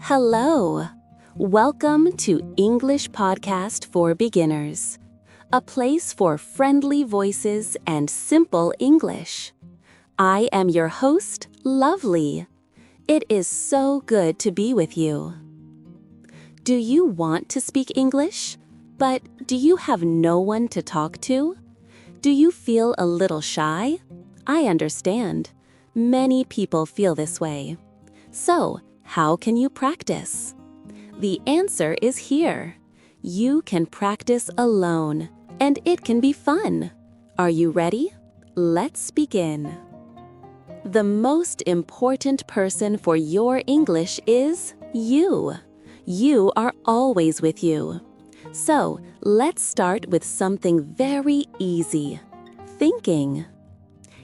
Hello! Welcome to English Podcast for Beginners, a place for friendly voices and simple English. I am your host, Lovely. It is so good to be with you. Do you want to speak English, but do you have no one to talk to? Do you feel a little shy? I understand. Many people feel this way. So, how can you practice? The answer is here. You can practice alone, and it can be fun. Are you ready? Let's begin. The most important person for your English is you. You are always with you. So, let's start with something very easy. Thinking.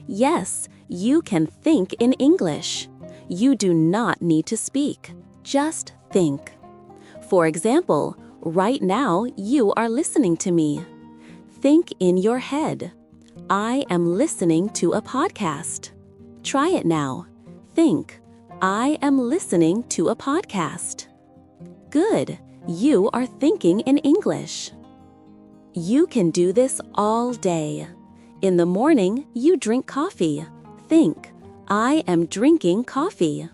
Yes, you can think in English. You do not need to speak. Just think. For example, right now you are listening to me. Think in your head. I am listening to a podcast. Try it now. Think. I am listening to a podcast. Good. You are thinking in English. You can do this all day. In the morning, you drink coffee. Think. I am drinking coffee.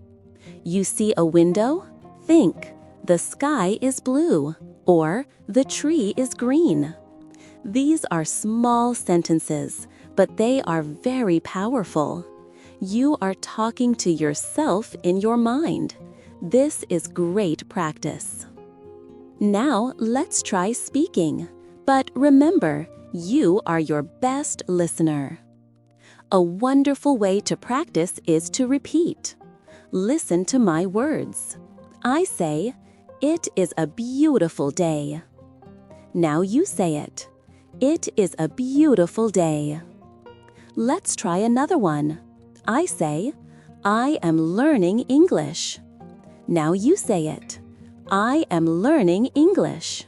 You see a window? Think. The sky is blue, or the tree is green. These are small sentences, but they are very powerful. You are talking to yourself in your mind. This is great practice. Now let's try speaking. But remember, you are your best listener. A wonderful way to practice is to repeat. Listen to my words. I say, "It is a beautiful day." Now you say it. It is a beautiful day. Let's try another one. I say, "I am learning English." Now you say it. I am learning English.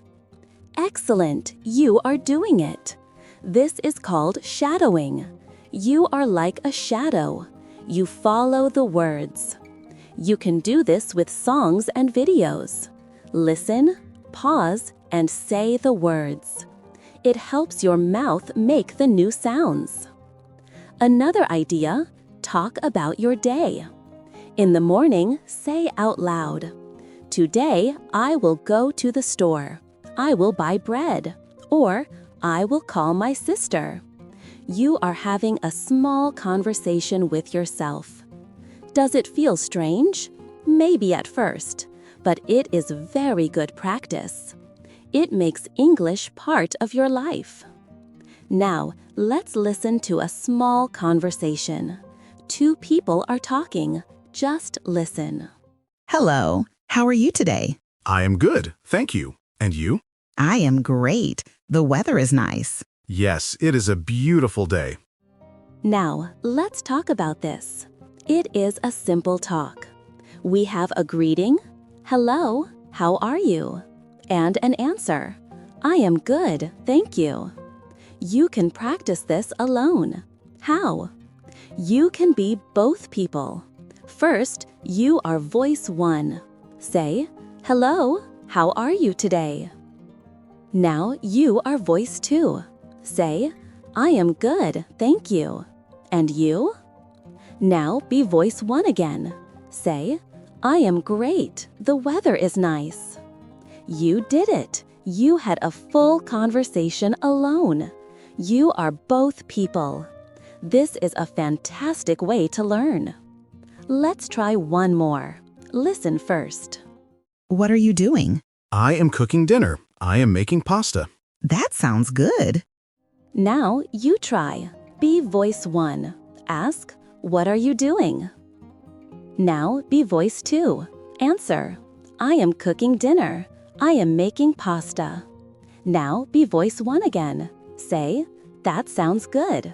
Excellent, you are doing it. This is called shadowing. You are like a shadow. You follow the words. You can do this with songs and videos. Listen, pause, and say the words. It helps your mouth make the new sounds. Another idea, talk about your day. In the morning, say out loud, "Today, I will go to the store. I will buy bread." Or, "I will call my sister." You are having a small conversation with yourself. Does it feel strange? Maybe at first, but it is very good practice. It makes English part of your life. Now, let's listen to a small conversation. Two people are talking. Just listen. Hello, how are you today? I am good, thank you. And you? I am great. The weather is nice. Yes, it is a beautiful day. Now, let's talk about this. It is a simple talk. We have a greeting, "Hello, how are you?" and an answer, "I am good, thank you." You can practice this alone. How? You can be both people. First, you are voice one. Say, "Hello, how are you today?" Now you are voice two. Say, "I am good, thank you." And you? Now be voice one again. Say, "I am great, the weather is nice." You did it. You had a full conversation alone. You are both people. This is a fantastic way to learn. Let's try one more. Listen first. What are you doing? I am cooking dinner. I am making pasta. That sounds good. Now you try. Be voice one. Ask, "What are you doing?" Now be voice two. Answer, "I am cooking dinner. I am making pasta." Now be voice one again. Say, "That sounds good."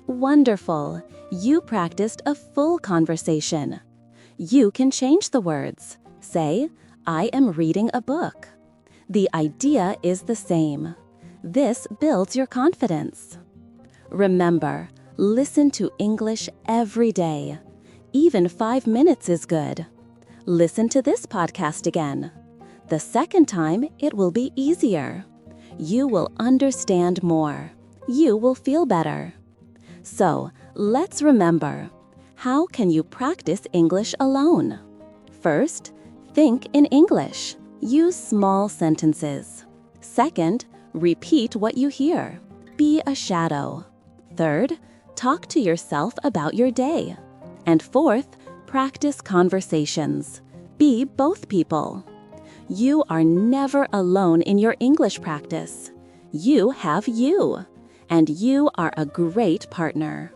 Wonderful. You practiced a full conversation. You can change the words. Say, "I am reading a book." The idea is the same. This builds your confidence. Remember, listen to English every day. Even 5 minutes is good. Listen to this podcast again. The second time, it will be easier. You will understand more. You will feel better. So, let's remember, how can you practice English alone? First, think in English. Use small sentences. Second, repeat what you hear. Be a shadow. Third, talk to yourself about your day. And fourth, practice conversations. Be both people. You are never alone in your English practice. You have you, and you are a great partner.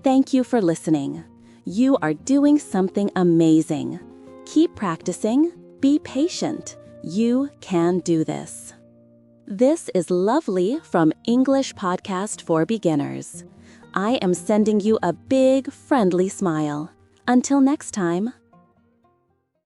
Thank you for listening. You are doing something amazing. Keep practicing. Be patient. You can do this. This is Lovely from English Podcast for Beginners. I am sending you a big, friendly smile. Until next time.